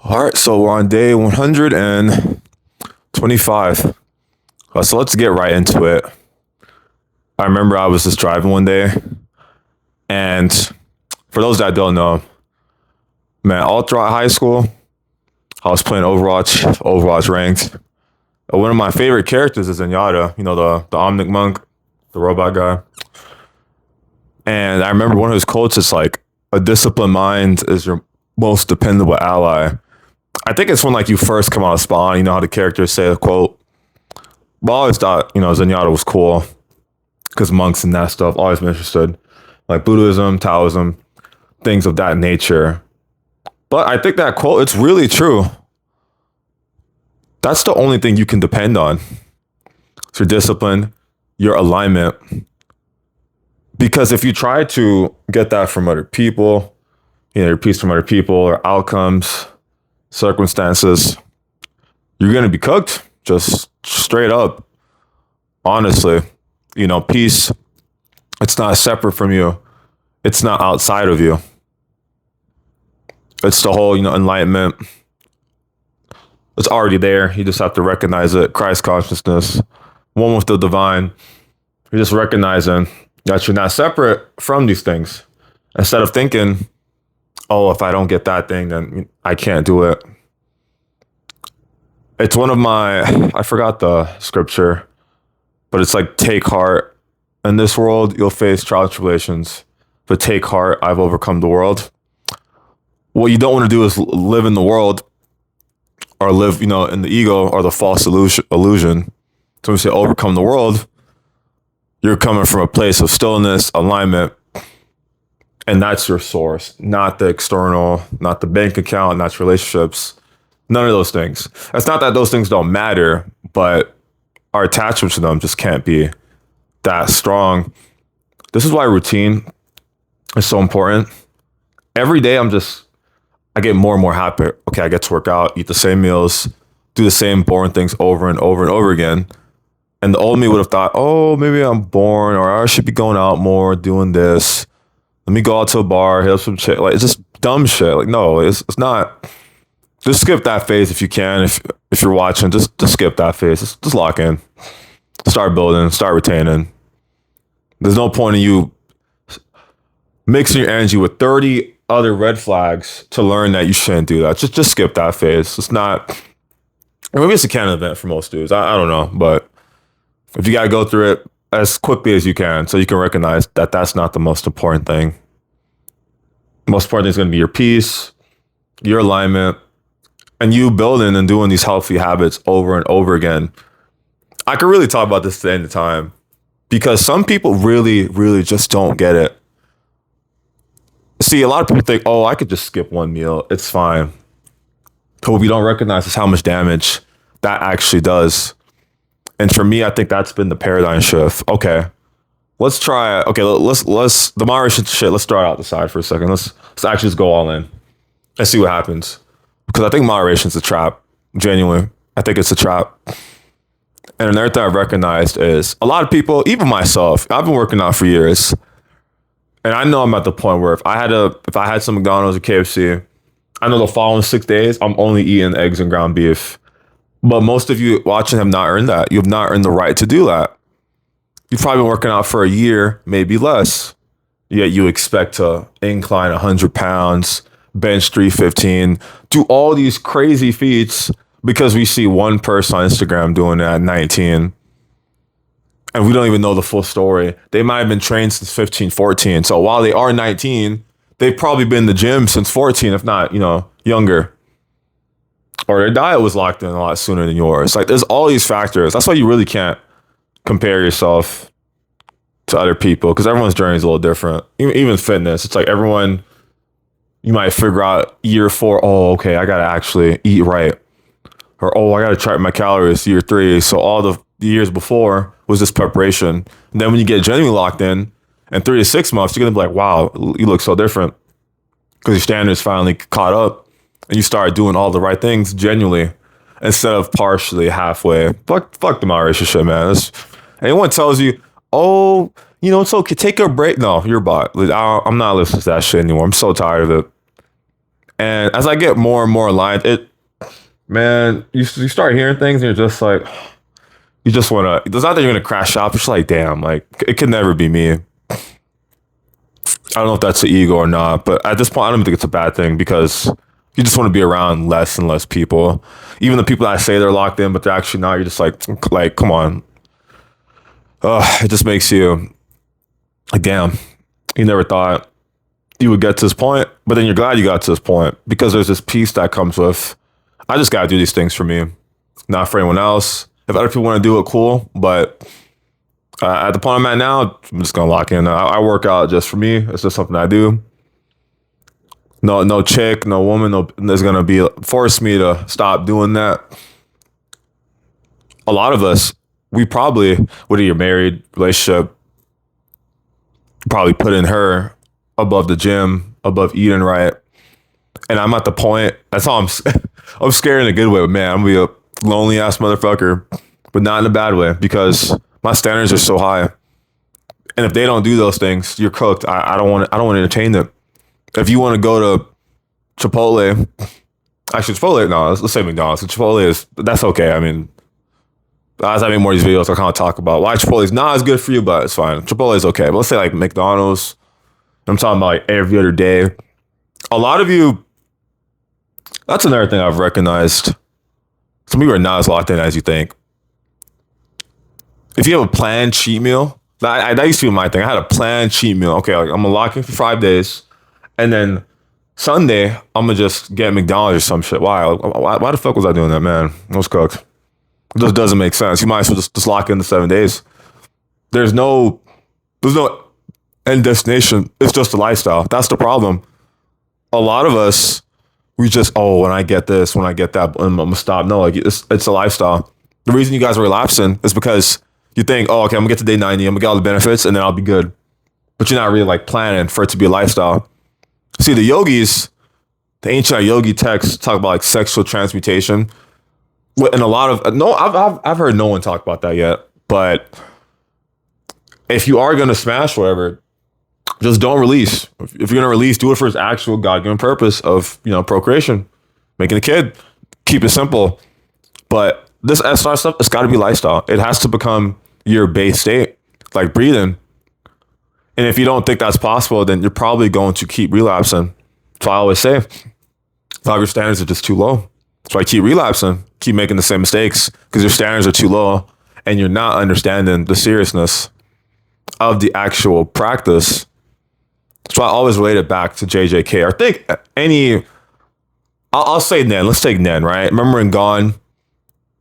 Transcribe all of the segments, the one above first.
All right, so we're on day 125. So let's get right into it. I remember I was just driving one day, and for those that don't know, man, all throughout high school, I was playing Overwatch ranked. One of my favorite characters is Zenyatta, the Omnic Monk, the robot guy. And I remember one of his quotes is like, "A disciplined mind is your most dependable ally." I think it's when like you first come out of spawn, you know how the characters say the quote. But I always thought, Zenyatta was cool because monks and that stuff, always been interested. Like Buddhism, Taoism, things of that nature. But I think that quote, it's really true. That's the only thing you can depend on. It's your discipline, your alignment. Because if you try to get that from other people, your peace from other people or outcomes, circumstances, you're going to be cooked. Just straight up. Honestly, peace, it's not separate from you. It's not outside of you. It's the whole, enlightenment. It's already there. You just have to recognize it. Christ consciousness, one with the divine. You're just recognizing that you're not separate from these things. Instead of thinking, oh, if I don't get that thing, then I can't do it. It's one of I forgot the scripture, but it's like, take heart. In this world, you'll face trials and tribulations, but take heart, I've overcome the world. What you don't want to do is live in the world or live, in the ego or the false illusion. So when we say overcome the world, you're coming from a place of stillness, alignment, and that's your source, not the external, not the bank account, not your relationships, none of those things. It's not that those things don't matter, but our attachment to them just can't be that strong. This is why routine is so important. Every day I get more and more happy. Okay, I get to work out, eat the same meals, do the same boring things over and over and over again. And the old me would have thought, oh, maybe I'm boring, or I should be going out more, doing this. Let me go out to a bar, hit up some shit. Like, it's just dumb shit. Like, no, it's not. Just skip that phase if you can. If you're watching, just skip that phase. Just lock in. Start building, start retaining. There's no point in you mixing your energy with 30 other red flags to learn that you shouldn't do that. Just skip that phase. It's not, or maybe it's a canon event for most dudes. I don't know, but if you gotta go through it as quickly as you can, so you can recognize that that's not the most important thing. The most important thing is going to be your peace, your alignment, and you building and doing these healthy habits over and over again. I could really talk about this at the end of time because some people really, really just don't get it. See, a lot of people think, oh, I could just skip one meal. It's fine. But what we don't recognize is how much damage that actually does. And for me, I think that's been the paradigm shift. Okay, let's try it. Okay, let's the moderation shit. Let's throw it out the side for a second. Let's actually just go all in and see what happens. Because I think moderation's a trap. Genuinely, I think it's a trap. And another thing I've recognized is a lot of people, even myself, I've been working out for years. And I know I'm at the point where if I had some McDonald's or KFC, I know the following 6 days, I'm only eating eggs and ground beef. But most of you watching have not earned that. You have not earned the right to do that. You've probably been working out for a year, maybe less. Yet you expect to incline 100 pounds, bench 315, do all these crazy feats because we see one person on Instagram doing it at 19. And we don't even know the full story. They might have been trained since 15, 14. So while they are 19, they've probably been in the gym since 14, if not, younger. Or their diet was locked in a lot sooner than yours. Like, there's all these factors. That's why you really can't compare yourself to other people because everyone's journey is a little different. Even fitness, it's like everyone, you might figure out year 4, oh, okay, I got to actually eat right. Or, oh, I got to track my calories year 3. So all the years before was just preparation. And then when you get genuinely locked in 3 to 6 months, you're going to be like, wow, you look so different because your standards finally caught up and you start doing all the right things genuinely instead of partially, halfway. Fuck the moderation shit, man. Anyone tells you, oh, it's okay, take a break. No, you're bot. I'm not listening to that shit anymore. I'm so tired of it. And as I get more and more aligned, man, you start hearing things and you're just like, you just want to, it's not that you're going to crash out. It's like, damn, like it could never be me. I don't know if that's the ego or not, but at this point, I don't even think it's a bad thing because you just want to be around less and less people. Even the people that say they're locked in, but they're actually not. You're just like, come on. It just makes you like, damn, you never thought you would get to this point, but then you're glad you got to this point because there's this peace that comes with, I just got to do these things for me, not for anyone else. If other people want to do it, cool. But at the point I'm at now, I'm just going to lock in. I work out just for me. It's just something I do. No chick, no woman, is going to be force me to stop doing that. A lot of us, we probably, whether you're married, relationship, probably put in her above the gym, above eating right. And I'm at the point, that's how I'm scared in a good way, but man, I'm going to be a lonely ass motherfucker, but not in a bad way because my standards are so high. And if they don't do those things, you're cooked. I don't want to entertain them. If you want to go to Chipotle, actually Chipotle, no, let's say McDonald's. Chipotle that's okay. I mean, as I make more of these videos, I kind of talk about why Chipotle is not as good for you, but it's fine. Chipotle is okay. But let's say like McDonald's, I'm talking about like every other day. A lot of you, that's another thing I've recognized. Some people are not as locked in as you think. If you have a planned cheat meal, that used to be my thing. I had a planned cheat meal. Okay, like I'm gonna lock in for 5 days, and then Sunday I'm gonna just get McDonald's or some shit. Why the fuck was I doing that, man? I was cooked. It just doesn't make sense. You might as well just lock in the 7 days. There's no end destination. It's just a lifestyle. That's the problem. A lot of us, we just, when I get this, when I get that, I'm gonna stop. No, like it's a lifestyle. The reason you guys are relapsing is because you think, okay, I'm gonna get to day 90, I'm gonna get all the benefits, and then I'll be good. But you're not really like planning for it to be a lifestyle. See, the yogis, the ancient yogi texts talk about like sexual transmutation. And a lot of I've heard no one talk about that yet. But if you are gonna smash whatever, just don't release. If you're gonna release, do it for its actual God-given purpose of procreation, making a kid. Keep it simple. But this SR stuff, it's got to be lifestyle. It has to become your base state, like breathing. And if you don't think that's possible, then you're probably going to keep relapsing. That's why I always say, a lot of your standards are just too low. That's why I keep relapsing, keep making the same mistakes because your standards are too low and you're not understanding the seriousness of the actual practice. So I always relate it back to JJK. I think I'll say Nen. Let's take Nen, right? Remember in Gone,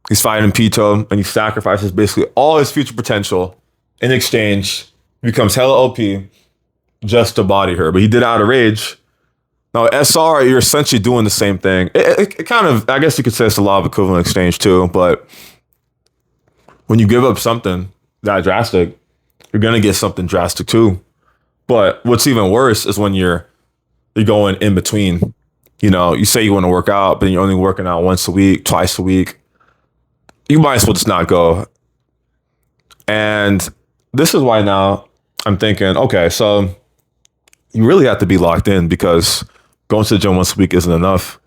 he's fighting Pito and he sacrifices basically all his future potential in exchange. He becomes hella OP just to body her. But he did it out of rage. Now, SR, you're essentially doing the same thing. It kind of, I guess you could say it's a law of equivalent exchange too. But when you give up something that drastic, you're going to get something drastic too. But what's even worse is when you're going in between. You say you want to work out, but you're only working out once a week, twice a week. You might as well just not go. And this is why now I'm thinking, okay, so you really have to be locked in because going to the gym once a week isn't enough.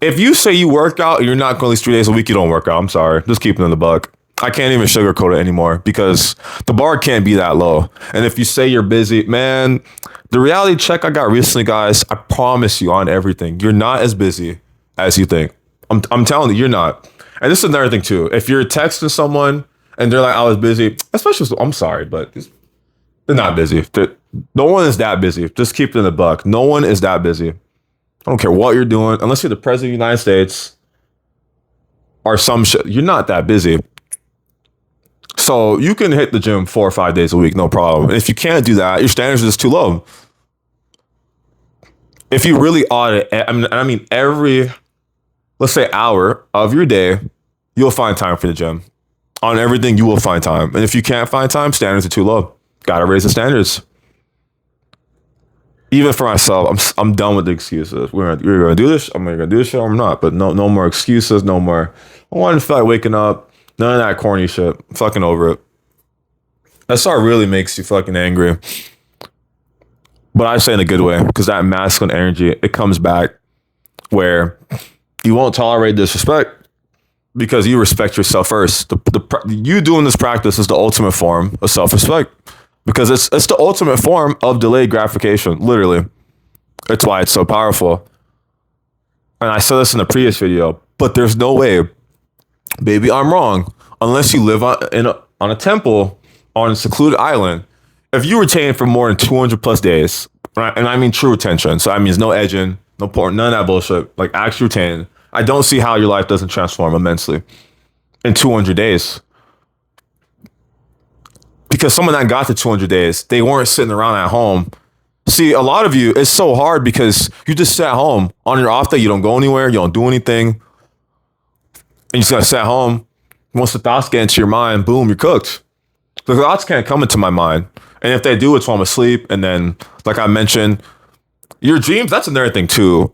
If you say you work out, you're not going at least 3 days a week, you don't work out. I'm sorry. Just keep it in the buck. I can't even sugarcoat it anymore because the bar can't be that low. And if you say you're busy, man, the reality check I got recently, guys, I promise you on everything, you're not as busy as you think. I'm telling you, you're not. And this is another thing too. If you're texting someone and they're like, I was busy, especially, I'm sorry, but they're not busy. No one is that busy. Just keep it in the buck. No one is that busy. I don't care what you're doing. Unless you're the president of the United States or some shit, you're not that busy. So you can hit the gym 4 or 5 days a week, no problem. And if you can't do that, your standards are just too low. If you really audit, I mean every, let's say, hour of your day, you'll find time for the gym. On everything, you will find time. And if you can't find time, standards are too low. Gotta raise the standards. Even for myself, I'm done with the excuses. We're gonna do this. I'm gonna do this shit. Or I'm not. But no more excuses. No more. I want to feel like waking up. None of that corny shit. I'm fucking over it. That sort really makes you fucking angry. But I say in a good way, because that masculine energy, it comes back where you won't tolerate disrespect because you respect yourself first. You doing this practice is the ultimate form of self-respect because it's the ultimate form of delayed gratification, literally. That's why it's so powerful. And I said this in the previous video, but there's no way, baby, I'm wrong, unless you live on a temple on a secluded island. If you retain for more than 200 plus days, right, and I mean true retention, so that means no edging, no porn, none of that bullshit, like actually retain, I don't see how your life doesn't transform immensely in 200 days. Because someone that got to 200 days, they weren't sitting around at home. See, a lot of you, it's so hard because you just sit at home. On your off day, you don't go anywhere, you don't do anything. And you just gotta sit at home. Once the thoughts get into your mind, boom, you're cooked. The thoughts can't come into my mind. And if they do, it's while I'm asleep. And then, like I mentioned, your dreams, that's another thing too.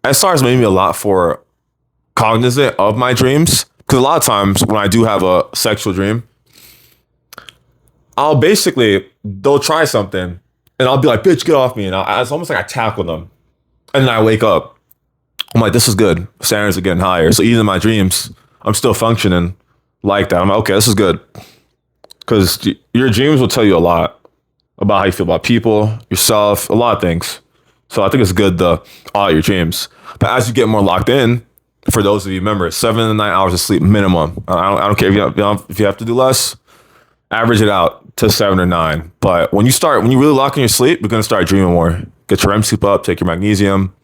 SR's made me a lot for cognizant of my dreams. Because a lot of times when I do have a sexual dream, they'll try something and I'll be like, bitch, get off me. And it's almost like I tackle them. And then I wake up. I'm like, this is good. Standards are getting higher. So even in my dreams, I'm still functioning like that. I'm like, okay, this is good. Because your dreams will tell you a lot about how you feel about people, yourself, a lot of things. So I think it's good to audit your dreams. But as you get more locked in, for those of you, remember, 7 to 9 hours of sleep minimum. I don't care if you have to do less, average it out to 7 or 9. But when you really lock in your sleep, you're going to start dreaming more. Get your REM sleep up, take your magnesium,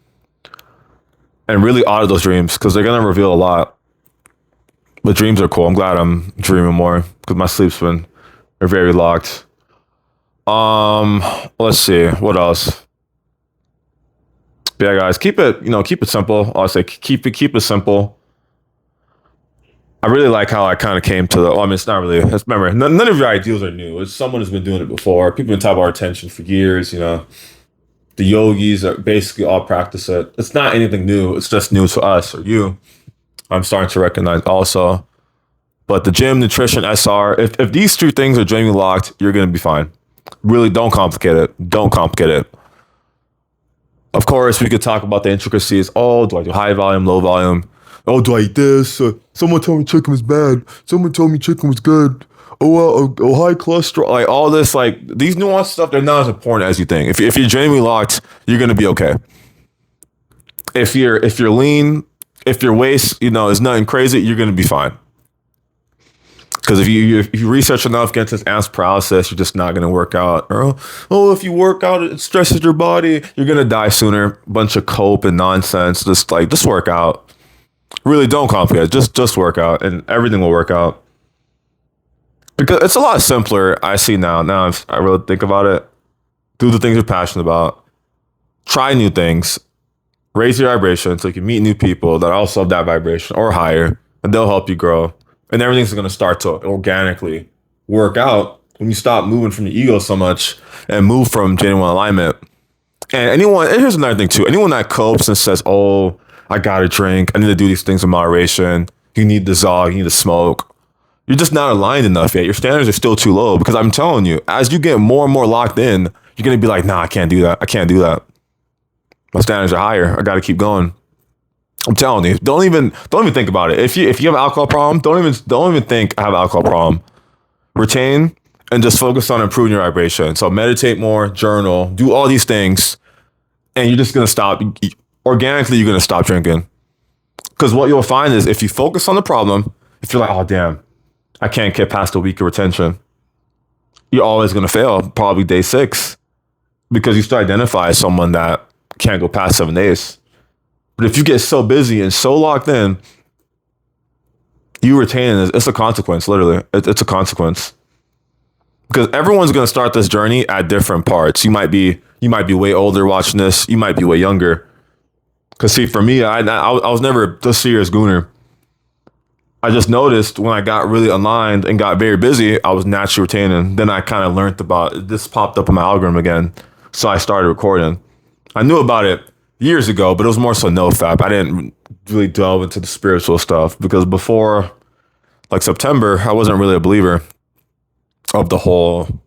and really audit those dreams because they're going to reveal a lot. But dreams are cool. I'm glad I'm dreaming more because my sleep's been very locked. Let's see. What else? But yeah, guys, keep it simple. I'll say keep it simple. I really like how I kind of came to it's not really, remember, none of your ideals are new. It's someone who's been doing it before. People have been talking about retention for years, The yogis are basically all practice it. It's not anything new. It's just new to us or you. I'm starting to recognize also. But the gym, nutrition, SR, if these 3 things are genuinely locked, you're going to be fine. Really, don't complicate it. Don't complicate it. Of course, we could talk about the intricacies. Oh, do I do high volume, low volume? Oh, do I eat this? Someone told me chicken was bad. Someone told me chicken was good. Oh, high cholesterol. Like all this, like these nuanced stuff, they're not as important as you think. If you're genuinely locked, you're gonna be okay. If you're lean, if your waist, is nothing crazy, you're gonna be fine. Because if you research enough, get to this ants paralysis, you're just not going to work out. Or, if you work out, it stresses your body. You're going to die sooner. Bunch of cope and nonsense. Just work out. Really, don't complicate it. Just work out, and everything will work out. Because it's a lot simpler. I see now. Now I really think about it. Do the things you're passionate about. Try new things. Raise your vibration so you can meet new people that also have that vibration or higher, and they'll help you grow. And everything's going to start to organically work out when you stop moving from the ego so much and move from genuine alignment. And here's another thing too. Anyone that copes and says, oh, I got to drink. I need to do these things in moderation. You need to zog. You need to smoke. You're just not aligned enough yet. Your standards are still too low because I'm telling you, as you get more and more locked in, you're going to be like, nah, I can't do that. I can't do that. My standards are higher. I got to keep going. I'm telling you, don't even think about it. If you have an alcohol problem, don't even think I have an alcohol problem. Retain and just focus on improving your vibration. So meditate more, journal, do all these things, and you're just gonna stop. Organically, you're gonna stop drinking. Because what you'll find is if you focus on the problem, if you're like, oh damn, I can't get past a week of retention, you're always gonna fail. Probably day 6, because you start identifying someone that can't go past 7 days. But if you get so busy and so locked in, you retain it. It's a consequence, literally. It's a consequence. Because everyone's going to start this journey at different parts. You might be way older watching this. You might be way younger. Because see, for me, I was never this serious gooner. I just noticed when I got really aligned and got very busy, I was naturally retaining. Then I kind of learned about it. This popped up in my algorithm again. So I started recording. I knew about it years ago, but it was more so NoFap. I didn't really delve into the spiritual stuff because before like September, I wasn't really a believer of the whole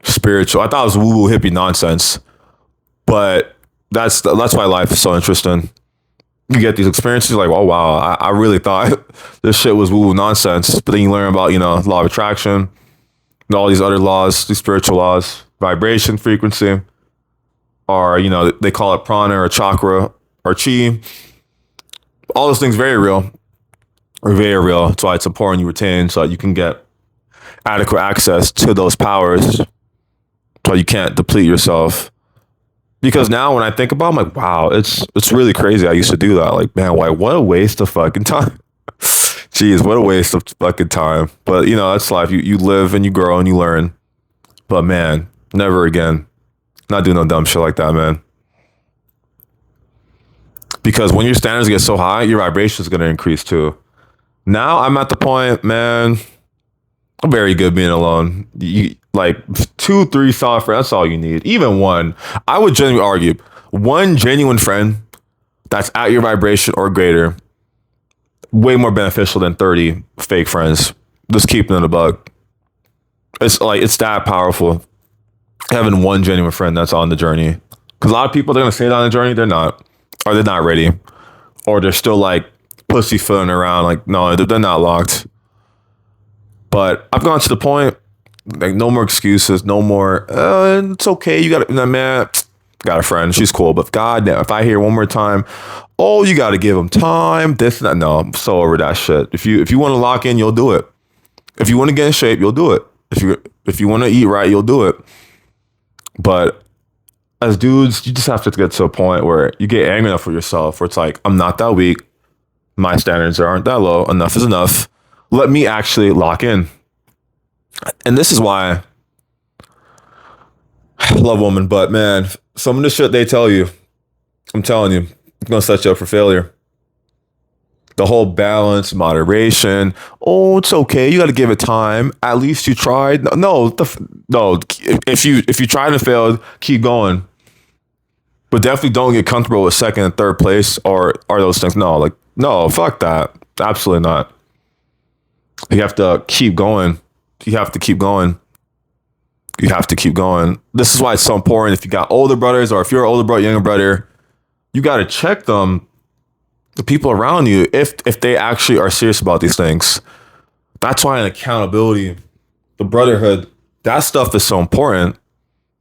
spiritual. I thought it was woo woo hippie nonsense, but that's why life is so interesting. You get these experiences like, oh wow, I really thought this shit was woo woo nonsense, but then you learn about law of attraction and all these other laws, these spiritual laws, vibration, frequency, or they call it prana or chakra or chi. All those things very real, are very real. That's why it's important you retain so that you can get adequate access to those powers, so you can't deplete yourself. Because now when I think about it, I'm like, wow, it's really crazy. I used to do that. Like, man, why? What a waste of fucking time. Jeez, what a waste of fucking time. But that's life. You live and you grow and you learn. But man, never again. Not doing no dumb shit like that, man. Because when your standards get so high, your vibration is going to increase too. Now I'm at the point, man, I'm very good being alone. Like 2, 3 solid friends, that's all you need. Even one. I would genuinely argue one genuine friend that's at your vibration or greater, way more beneficial than 30 fake friends. Just keeping it a bug. It's that powerful. Having one genuine friend that's on the journey. Because a lot of people, they're going to say they're on the journey, they're not. Or they're not ready. Or they're still like pussyfooting around. Like, no, they're not locked. But I've gone to the point, like, no more excuses, no more, it's okay, you got man, got a friend, she's cool, but goddamn, if I hear one more time, oh, you got to give them time, this and that, no, I'm so over that shit. If you want to lock in, you'll do it. If you want to get in shape, you'll do it. If you want to eat right, you'll do it. But as dudes, you just have to get to a point where you get angry enough with yourself, where it's like, I'm not that weak, my standards aren't that low, enough is enough. Let me actually lock in. And this is why I love women, but man, some of the shit they tell you, I'm telling you, it's going to set you up for failure. The whole balance, moderation. Oh, it's okay. You got to give it time. At least you tried. No. If you tried and failed, keep going. But definitely don't get comfortable with second and third place or those things. No, fuck that. Absolutely not. You have to keep going. You have to keep going. You have to keep going. This is why it's so important. If you got older brothers, or if you're an older brother, younger brother, you got to check them, the people around you, if they actually are serious about these things. That's why an accountability, the brotherhood, that stuff is so important.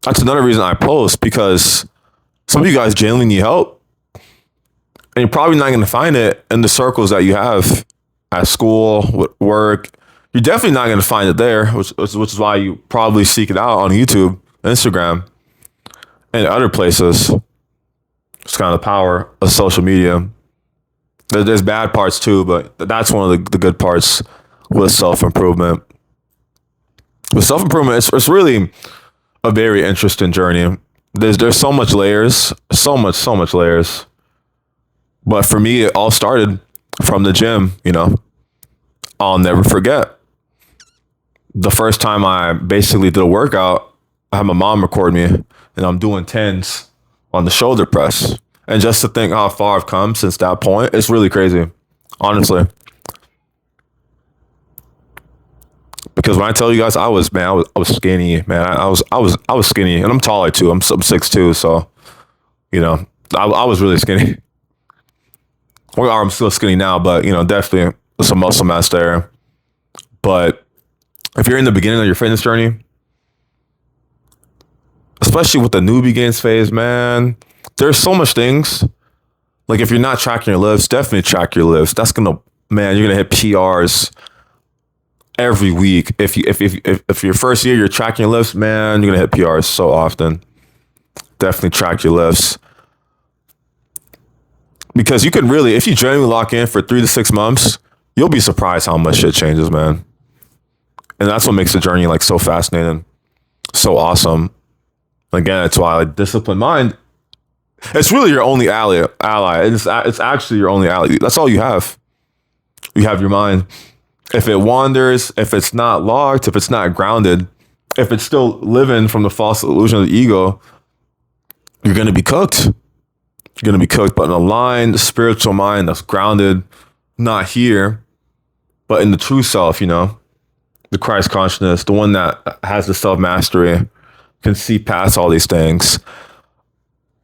That's another reason I post, because some of you guys genuinely need help. And you're probably not going to find it in the circles that you have at school, work. You're definitely not going to find it there, which is why you probably seek it out on YouTube, Instagram, and other places. It's kind of the power of social media. There's bad parts too, but that's one of the good parts with self-improvement. With self-improvement, it's really a very interesting journey. There's so much layers, so much layers. But for me, it all started from the gym, I'll never forget. The first time I basically did a workout, I had my mom record me, and I'm doing 10s on the shoulder press. And just to think how far I've come since that point, it's really crazy, honestly. Because when I tell you guys, I was skinny, man. I was skinny, and I'm taller too. I'm 6'2", so I was really skinny. Or I'm still skinny now, but definitely some muscle mass there. But if you're in the beginning of your fitness journey, especially with the newbie gains phase, man, there's so much things. Like, if you're not tracking your lifts, definitely track your lifts. That's you're gonna hit PRs every week. If your first year you're tracking your lifts, man, you're gonna hit PRs so often. Definitely track your lifts. Because you can really, if you genuinely lock in for 3 to 6 months, you'll be surprised how much shit changes, man. And that's what makes the journey so fascinating, so awesome. Again, that's why disciplined mind, it's really your only ally. It's actually your only ally. That's all you have. You have your mind. If it wanders, if it's not locked, if it's not grounded, if it's still living from the false illusion of the ego, you're going to be cooked. You're going to be cooked, but in a aligned spiritual mind that's grounded, not here, but in the true self, the Christ consciousness, the one that has the self-mastery, can see past all these things.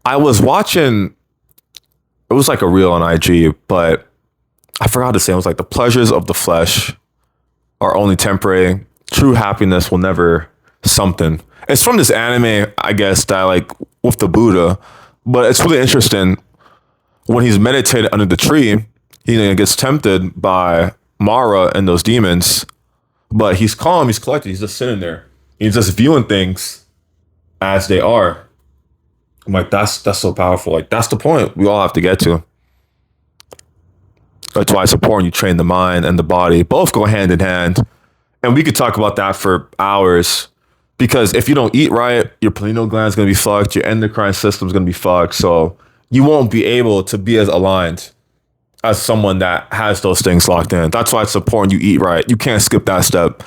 I was watching, it was like a reel on IG, but I forgot to say, it was like the pleasures of the flesh are only temporary. True happiness will never something. It's from this anime, I guess, that like with the Buddha, but it's really interesting. When he's meditating under the tree, he gets tempted by Mara and those demons, but he's calm, he's collected, he's just sitting there. He's just viewing things as they are. I'm like, that's so powerful. Like, that's the point we all have to get to. That's why it's important you train the mind and the body. Both go hand in hand. And we could talk about that for hours. Because if you don't eat right, your pineal gland is going to be fucked. Your endocrine system is going to be fucked. So you won't be able to be as aligned as someone that has those things locked in. That's why it's important you eat right. You can't skip that step.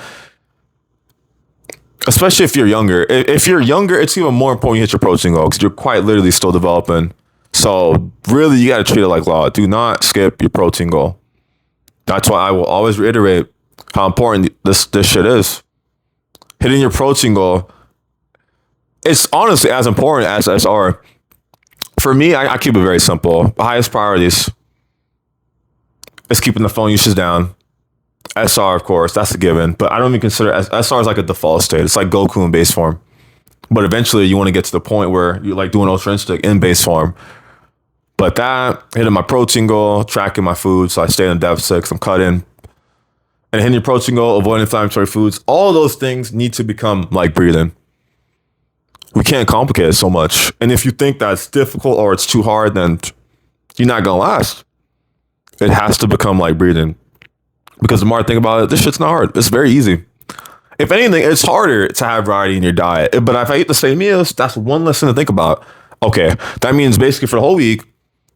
Especially if you're younger. If you're younger, it's even more important you hit your protein goal because you're quite literally still developing. So really, you got to treat it like law. Do not skip your protein goal. That's why I will always reiterate how important this shit is. Hitting your protein goal, it's honestly as important as SR. For me, I keep it very simple. The highest priorities is keeping the phone usage down. SR, of course, that's a given. But I don't even consider SR is like a default state. It's like Goku in base form. But eventually, you want to get to the point where you're like doing Ultra Instinct in base form. But that, hitting my protein goal, tracking my food, so I stay in deficit because I'm cutting. And hitting your protein goal, avoiding inflammatory foods, all those things need to become like breathing. We can't complicate it so much. And if you think that's difficult or it's too hard, then you're not going to last. It has to become like breathing. Because the more I think about it, this shit's not hard. It's very easy. If anything, it's harder to have variety in your diet. But if I eat the same meals, that's one less thing to think about. Okay, that means basically for the whole week,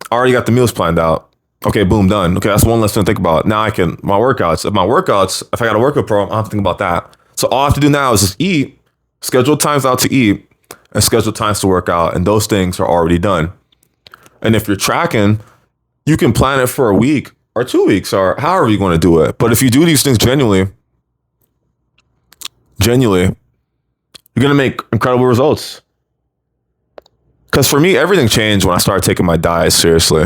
I already got the meals planned out. Okay, boom, done. Okay, that's one less thing to think about. Now if I got a workout program, I don't have to think about that. So all I have to do now is just eat, schedule times out to eat, and schedule times to work out. And those things are already done. And if you're tracking, you can plan it for a week or 2 weeks or however you want to do it. But if you do these things genuinely, you're going to make incredible results. Because for me, everything changed when I started taking my diet seriously.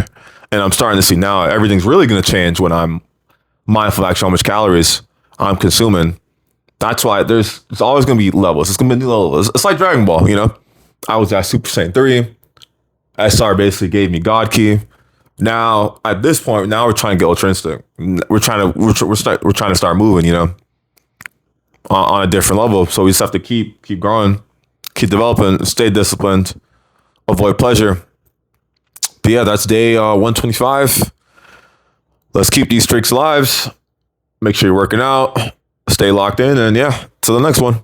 And I'm starting to see now everything's really going to change when I'm mindful of actually how much calories I'm consuming. That's why there's always going to be levels. It's going to be new levels. It's like Dragon Ball, you know? I was at Super Saiyan 3. SR basically gave me God Key. Now, at this point, we're trying to get Ultra Instinct. We're trying to start moving, you know, on a different level. So we just have to keep growing, keep developing, stay disciplined, avoid pleasure. But yeah, that's day 125. Let's keep these streaks alive. Make sure you're working out, stay locked in, and yeah, till the next one.